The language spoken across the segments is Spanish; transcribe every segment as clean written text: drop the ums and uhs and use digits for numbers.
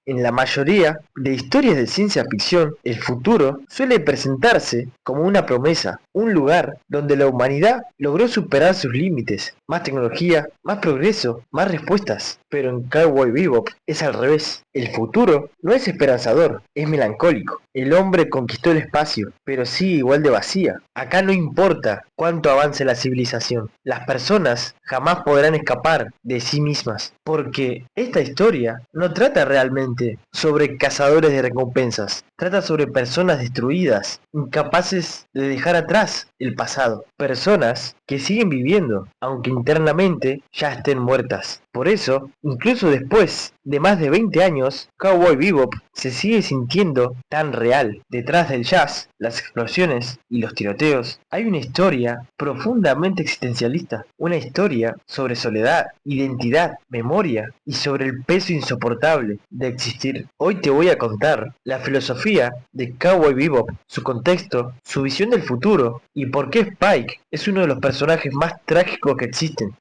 En la mayoría de historias de ciencia ficción, el futuro suele presentarse como una promesa, un lugar donde la humanidad logró superar sus límites, más tecnología, más progreso, más respuestas. Pero en Cowboy Bebop es al revés. El futuro no es esperanzador, es melancólico. El hombre conquistó el espacio, pero sigue igual de vacía. Acá no importa cuánto avance la civilización, las personas jamás podrán escapar de sí mismas, porque esta historia no trata realmente sobre cazadores de recompensas, trata sobre personas destruidas, incapaces de dejar atrás el pasado, personas que siguen viviendo, aunque internamente ya estén muertas. Por eso, incluso después de más de 20 años, Cowboy Bebop se sigue sintiendo tan real. Detrás del jazz, las explosiones y los tiroteos, hay una historia profundamente existencialista, una historia sobre soledad, identidad, memoria y sobre el peso insoportable de existir. Hoy te voy a contar la filosofía de Cowboy Bebop, su contexto, su visión del futuro y por qué Spike es uno de los personajes más trágicos que existen.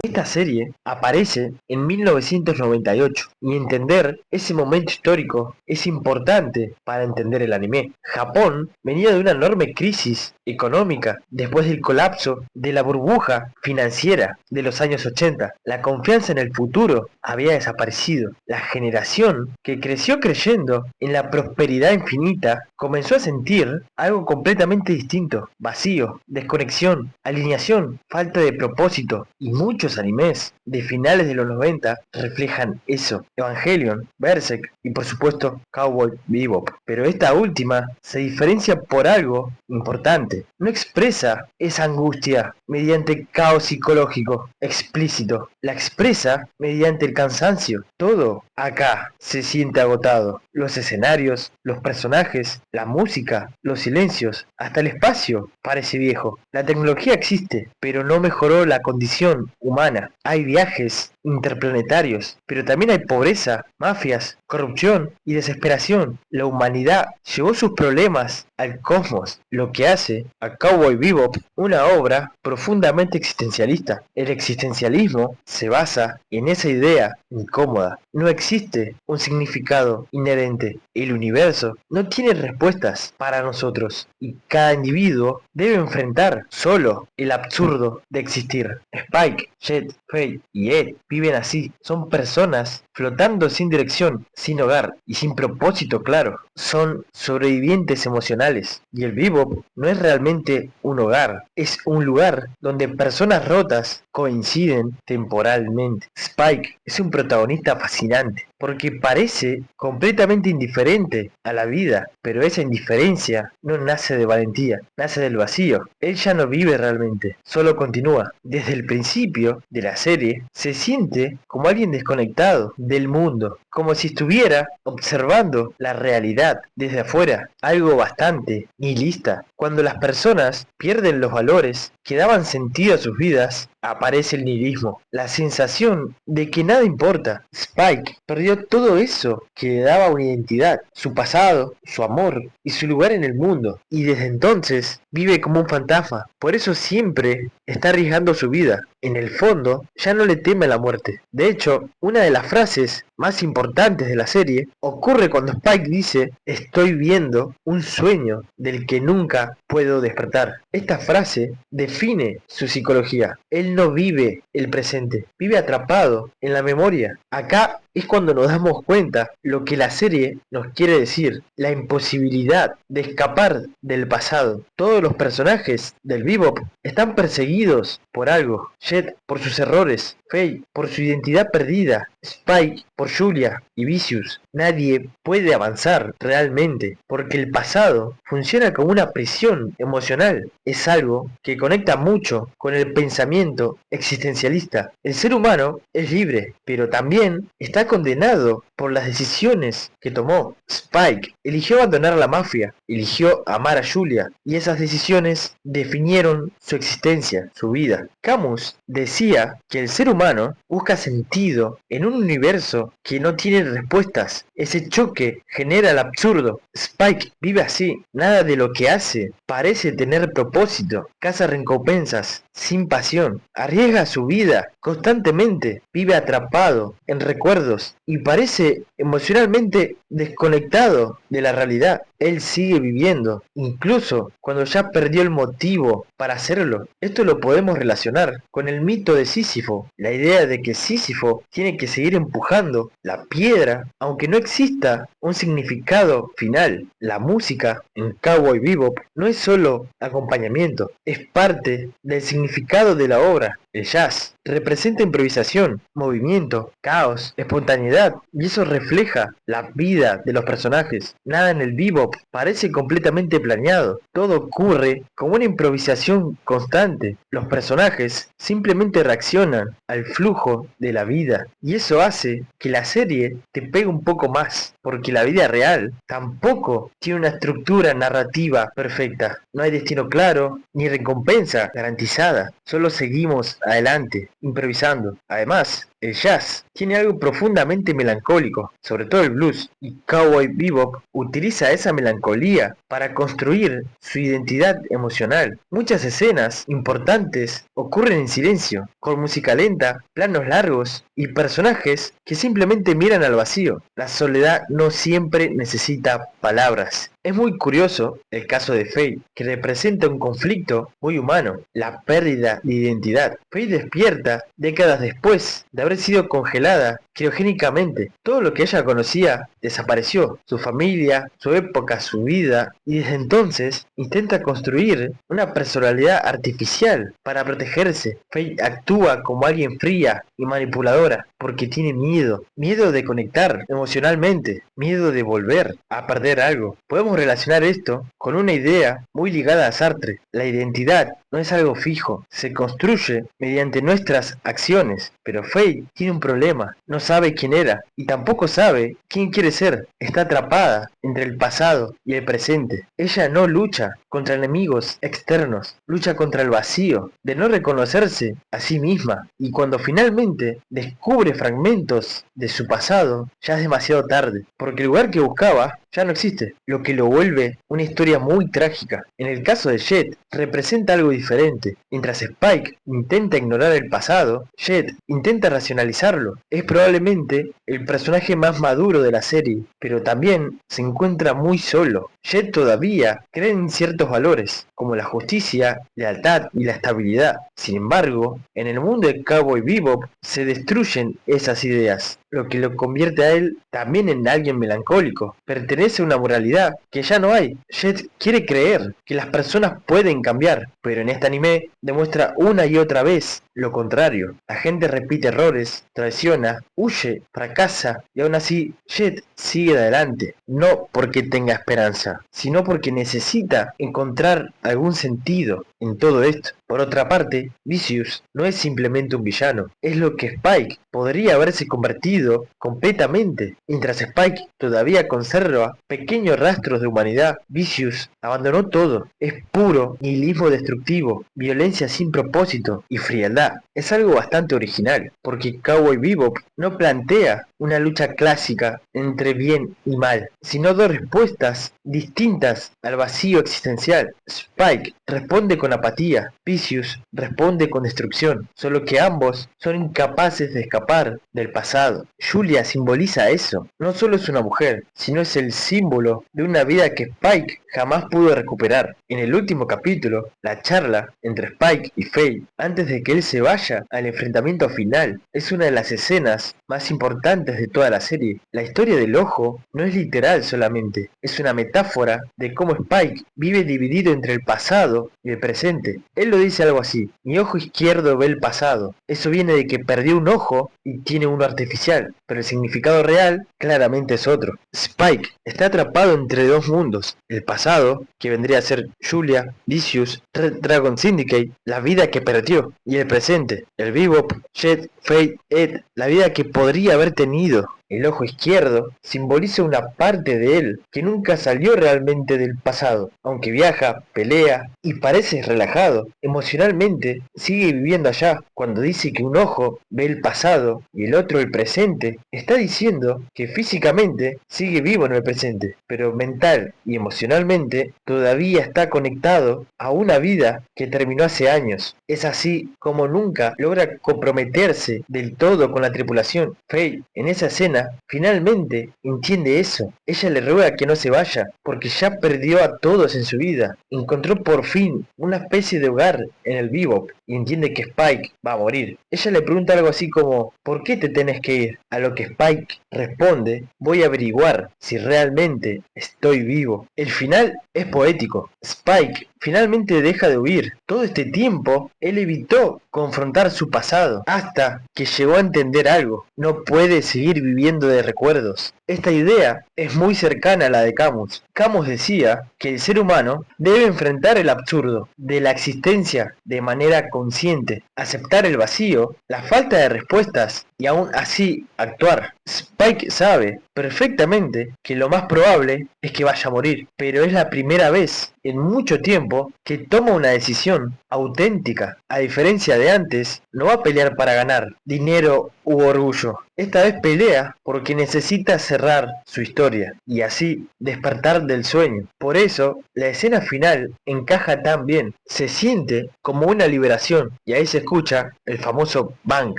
Esta serie aparece en 1998 y entender ese momento histórico es importante para entender el anime. Japón venía de una enorme crisis económica después del colapso de la burbuja financiera de los años 80. La confianza en el futuro había desaparecido. La generación que creció creyendo en la prosperidad infinita comenzó a sentir algo completamente distinto: vacío, desconexión, alineación, falta de propósito. Y muchos animes de finales de los 90 reflejan eso: Evangelion, Berserk y por supuesto Cowboy Bebop. Pero esta última se diferencia por algo importante: no expresa esa angustia mediante caos psicológico explícito, la expresa mediante el cansancio. Todo acá se siente agotado: los escenarios, los personajes, la música, los silencios, hasta el espacio parece viejo. La tecnología existe, pero no mejoró la condición humana. Hay viajes interplanetarios, pero también hay pobreza, mafias, corrupción y desesperación. La humanidad llevó sus problemas al cosmos, lo que hace a Cowboy Bebop una obra profundamente existencialista. El existencialismo se basa en esa idea incómoda. No existe un significado inherente. El universo no tiene respuestas para nosotros y cada individuo debe enfrentar solo el absurdo de existir. Spike, Jet, Faye y Ed viven así. Son personas flotando sin dirección, sin hogar y sin propósito claro. Son sobrevivientes emocionales. Y el Bebop no es realmente un hogar, es un lugar donde personas rotas coinciden temporalmente. Spike es un protagonista fascinante, porque parece completamente indiferente a la vida, pero esa indiferencia no nace de valentía, nace del vacío. Él ya no vive realmente, solo continúa. Desde el principio de la serie se siente como alguien desconectado del mundo, como si estuviera observando la realidad desde afuera, algo bastante nihilista. Cuando las personas pierden los valores que daban sentido a sus vidas, aparece el nihilismo, la sensación de que nada importa. Spike perdió todo eso que le daba una identidad, su pasado, su amor y su lugar en el mundo, y desde entonces vive como un fantasma. Por eso siempre está arriesgando su vida. En el fondo, ya no le teme a la muerte. De hecho, una de las frases más importantes de la serie ocurre cuando Spike dice: estoy viendo un sueño del que nunca puedo despertar. Esta frase define su psicología. Él no vive el presente, vive atrapado en la memoria. Acá es cuando nos damos cuenta lo que la serie nos quiere decir: la imposibilidad de escapar del pasado. Todos los personajes del Bebop están perseguidos por algo: Jet por sus errores, Faye por su identidad perdida, Spike por Julia y Vicious. Nadie puede avanzar realmente porque el pasado funciona como una prisión emocional. Es algo que conecta mucho con el pensamiento existencialista. El ser humano es libre, pero también está está condenado por las decisiones que tomó. Spike eligió abandonar a la mafia, eligió amar a Julia, y esas decisiones definieron su existencia, su vida. Camus decía que el ser humano busca sentido en un universo que no tiene respuestas. Ese choque genera el absurdo. Spike vive así, nada de lo que hace parece tener propósito, caza recompensas sin pasión, arriesga su vida constantemente, vive atrapado en recuerdos y parece emocionalmente desconectado de la realidad. Él sigue viviendo, incluso cuando ya perdió el motivo para hacerlo. Esto lo podemos relacionar con el mito de Sísifo, la idea de que Sísifo tiene que seguir empujando la piedra, aunque no exista un significado final. La música en Cowboy Bebop no es solo acompañamiento, es parte del significado de la obra. El jazz representa improvisación, movimiento, caos, espontaneidad, y eso refleja la vida de los personajes. Nada en el bebop parece completamente planeado, todo ocurre como una improvisación constante. Los personajes simplemente reaccionan al flujo de la vida, y eso hace que la serie te pegue un poco más, porque la vida real tampoco tiene una estructura narrativa perfecta. No hay destino claro, ni recompensa garantizada, solo seguimos adelante, improvisando. Además, el jazz tiene algo profundamente melancólico, sobre todo el blues, y Cowboy Bebop utiliza esa melancolía para construir su identidad emocional. Muchas escenas importantes ocurren en silencio, con música lenta, planos largos y personajes que simplemente miran al vacío. La soledad no siempre necesita palabras. Es muy curioso el caso de Faye, que representa un conflicto muy humano, la pérdida de identidad. Faye despierta décadas después de haber sido congelada criogénicamente. Todo lo que ella conocía desapareció, su familia, su época, su vida, y desde entonces intenta construir una personalidad artificial para protegerse. Faye actúa como alguien fría y manipuladora porque tiene miedo de conectar emocionalmente, miedo de volver a perder algo. Podemos relacionar esto con una idea muy ligada a Sartre. La identidad no es algo fijo, se construye mediante nuestras acciones, pero Faye tiene un problema, no sabe quién era y tampoco sabe quién quiere ser. Está atrapada entre el pasado y el presente. Ella no lucha contra enemigos externos, lucha contra el vacío de no reconocerse a sí misma, y cuando finalmente descubre fragmentos de su pasado, ya es demasiado tarde, porque el lugar que buscaba ya no existe, lo que lo vuelve una historia muy trágica. En el caso de Jet, representa algo diferente. Mientras Spike intenta ignorar el pasado, Jet intenta racionalizarlo. Es probablemente el personaje más maduro de la serie, pero también se encuentra muy solo. Jet todavía cree en ciertos valores, como la justicia, lealtad y la estabilidad. Sin embargo, en el mundo de Cowboy Bebop se destruyen esas ideas, lo que lo convierte a él también en alguien melancólico. Pertenece a una moralidad que ya no hay. Jet quiere creer que las personas pueden cambiar, pero en este anime demuestra una y otra vez lo contrario. La gente repite errores, traiciona, huye, fracasa, y aún así Jet sigue adelante. No porque tenga esperanza, sino porque necesita encontrar algún sentido en todo esto. Por otra parte, Vicious no es simplemente un villano, es lo que Spike podría haberse convertido completamente. Mientras Spike todavía conserva pequeños rastros de humanidad, Vicious abandonó todo. Es puro nihilismo destructivo, violencia sin propósito y frialdad. Es algo bastante original, porque Cowboy Bebop no plantea una lucha clásica entre bien y mal, sino dos respuestas distintas al vacío existencial. Spike responde con apatía, Vicious responde con destrucción, solo que ambos son incapaces de escapar del pasado. Julia simboliza eso, no solo es una mujer, sino es el símbolo de una vida que Spike jamás pudo recuperar. En el último capítulo, la charla entre Spike y Faye, antes de que él se vaya al enfrentamiento final, es una de las escenas más importantes de toda la serie. La historia del ojo no es literal solamente, es una metáfora de cómo Spike vive dividido entre el pasado y el presente. Él lo dice algo así: mi ojo izquierdo ve el pasado. Eso viene de que perdió un ojo y tiene uno artificial, pero el significado real claramente es otro. Spike está atrapado entre dos mundos: el pasado, que vendría a ser Julia, Vicious, Red Dragon Syndicate, la vida que perdió, y el presente, el Bebop, Jet, Fate, Ed, la vida que podría haber tenido. El ojo izquierdo simboliza una parte de él que nunca salió realmente del pasado. Aunque viaja, pelea y parece relajado, emocionalmente sigue viviendo allá. Cuando dice que un ojo ve el pasado y el otro el presente, está diciendo que físicamente sigue vivo en el presente, pero mental y emocionalmente todavía está conectado a una vida que terminó hace años. Es así como nunca logra comprometerse del todo con la tripulación. Faye, en esa escena, finalmente entiende eso. Ella le ruega que no se vaya, porque ya perdió a todos en su vida. Encontró por fin una especie de hogar en el Bebop y entiende que Spike va a morir. Ella le pregunta algo así como: ¿por qué te tenés que ir? A lo que Spike responde: voy a averiguar si realmente estoy vivo. El final es poético. Spike finalmente deja de huir. Todo este tiempo él evitó confrontar su pasado, hasta que llegó a entender algo: no puede seguir viviendo de recuerdos. Esta idea es muy cercana a la de Camus. Camus decía que el ser humano debe enfrentar el absurdo de la existencia de manera consciente, aceptar el vacío, la falta de respuestas y aún así actuar. Spike sabe perfectamente que lo más probable es que vaya a morir, pero es la primera vez en mucho tiempo que toma una decisión auténtica. A diferencia de antes, no va a pelear para ganar dinero u orgullo. Esta vez pelea porque necesita cerrar su historia y así despertar del sueño. Por eso, la escena final encaja tan bien. Se siente como una liberación y ahí se escucha el famoso bang.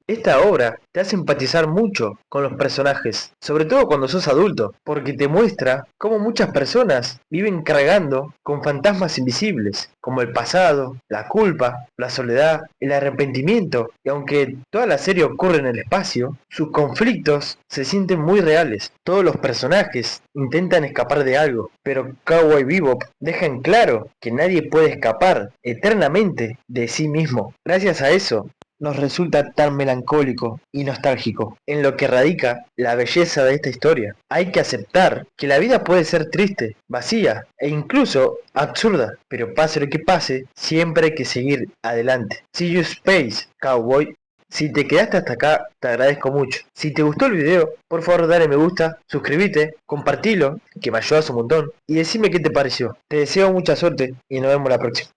Esta obra te hace empatizar mucho con los personajes, sobre todo cuando sos adulto, porque te muestra cómo muchas personas viven cargando con fantasmas invisibles, como el pasado, la culpa, la soledad, el arrepentimiento, y aunque toda la serie ocurre en el espacio, sus conflictos se sienten muy reales. Todos los personajes intentan escapar de algo, pero Cowboy Bebop deja en claro que nadie puede escapar eternamente de sí mismo. Gracias a eso, nos resulta tan melancólico y nostálgico, en lo que radica la belleza de esta historia. Hay que aceptar que la vida puede ser triste, vacía e incluso absurda, pero pase lo que pase, siempre hay que seguir adelante. See you space, cowboy. Si te quedaste hasta acá, te agradezco mucho. Si te gustó el video, por favor dale me gusta, suscríbete, compartilo, que me ayudas un montón, y decime qué te pareció. Te deseo mucha suerte y nos vemos la próxima.